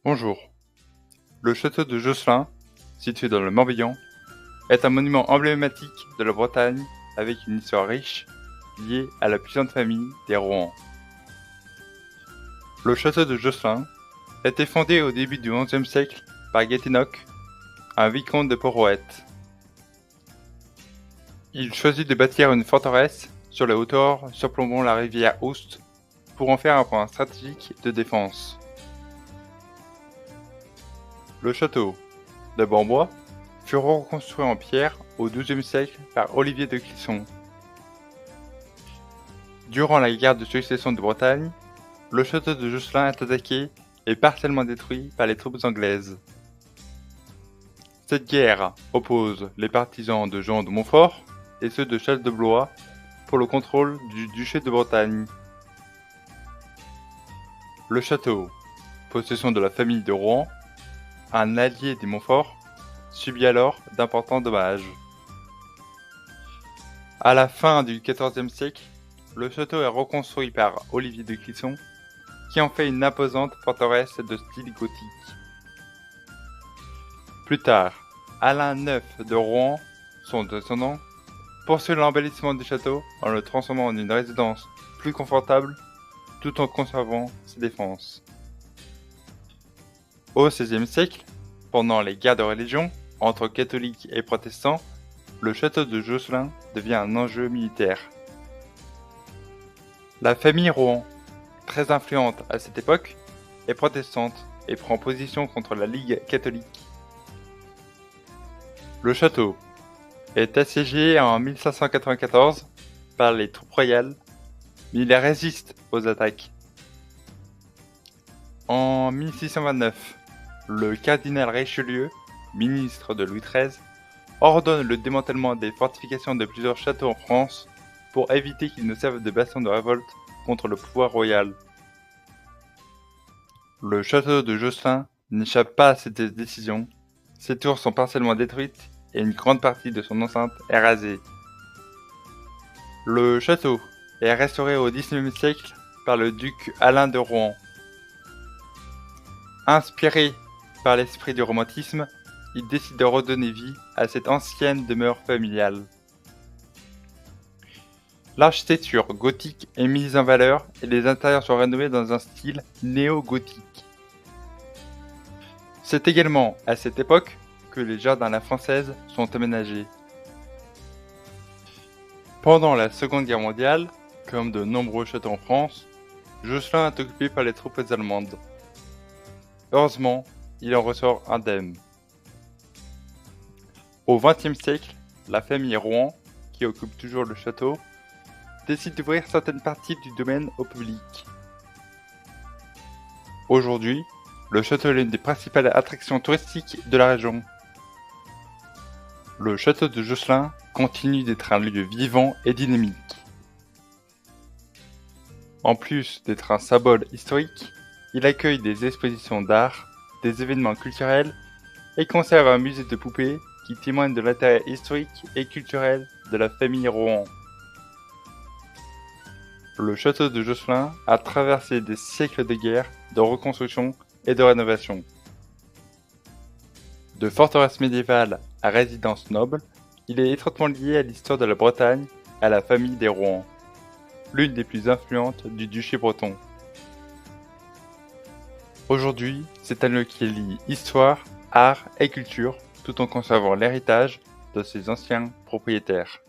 Bonjour. Le château de Josselin, situé dans le Morbihan, est un monument emblématique de la Bretagne avec une histoire riche liée à la puissante famille des Rohan. Le château de Josselin a été fondé au début du XIe siècle par Gatineau, un vicomte de Port-Roët. Il choisit de bâtir une forteresse sur les hauteurs surplombant la rivière Oust pour en faire un point stratégique de défense. Le château, d'abord en bois, fut reconstruit en pierre au XIIe siècle par Olivier de Clisson. Durant la guerre de succession de Bretagne, le château de Josselin est attaqué et partiellement détruit par les troupes anglaises. Cette guerre oppose les partisans de Jean de Montfort et ceux de Charles de Blois pour le contrôle du duché de Bretagne. Le château, possession de la famille de Rohan, un allié des Montfort, subit alors d'importants dommages. À la fin du XIVe siècle, le château est reconstruit par Olivier de Clisson, qui en fait une imposante forteresse de style gothique. Plus tard, Alain IX de Rohan, son descendant, poursuit l'embellissement du château en le transformant en une résidence plus confortable, tout en conservant ses défenses. Au XVIe siècle, pendant les guerres de religion entre catholiques et protestants, le château de Josselin devient un enjeu militaire. La famille Rohan, très influente à cette époque, est protestante et prend position contre la Ligue catholique. Le château est assiégé en 1594 par les troupes royales, mais il résiste aux attaques. En 1629, le cardinal Richelieu, ministre de Louis XIII, ordonne le démantèlement des fortifications de plusieurs châteaux en France pour éviter qu'ils ne servent de bastion de révolte contre le pouvoir royal. Le château de Josselin n'échappe pas à cette décision. Ses tours sont partiellement détruites et une grande partie de son enceinte est rasée. Le château est restauré au XIXe siècle par le duc Alain de Rohan. Inspiré par l'esprit du romantisme, il décide de redonner vie à cette ancienne demeure familiale. L'architecture gothique est mise en valeur et les intérieurs sont rénovés dans un style néo-gothique. C'est également à cette époque que les jardins à la française sont aménagés. Pendant la Seconde Guerre mondiale, comme de nombreux châteaux en France, Josselin est occupé par les troupes allemandes. Heureusement, il en ressort indemne. Au XXe siècle, la famille Rohan, qui occupe toujours le château, décide d'ouvrir certaines parties du domaine au public. Aujourd'hui, le château est l'une des principales attractions touristiques de la région. Le château de Josselin continue d'être un lieu vivant et dynamique. En plus d'être un symbole historique, il accueille des expositions d'art, des événements culturels et conserve un musée de poupées qui témoigne de l'intérêt historique et culturel de la famille Rohan. Le château de Josselin a traversé des siècles de guerre, de reconstruction et de rénovation. De forteresse médiévale à résidence noble, il est étroitement lié à l'histoire de la Bretagne et à la famille des Rohan, l'une des plus influentes du duché breton. Aujourd'hui, c'est un lieu qui lie histoire, art et culture, tout en conservant l'héritage de ses anciens propriétaires.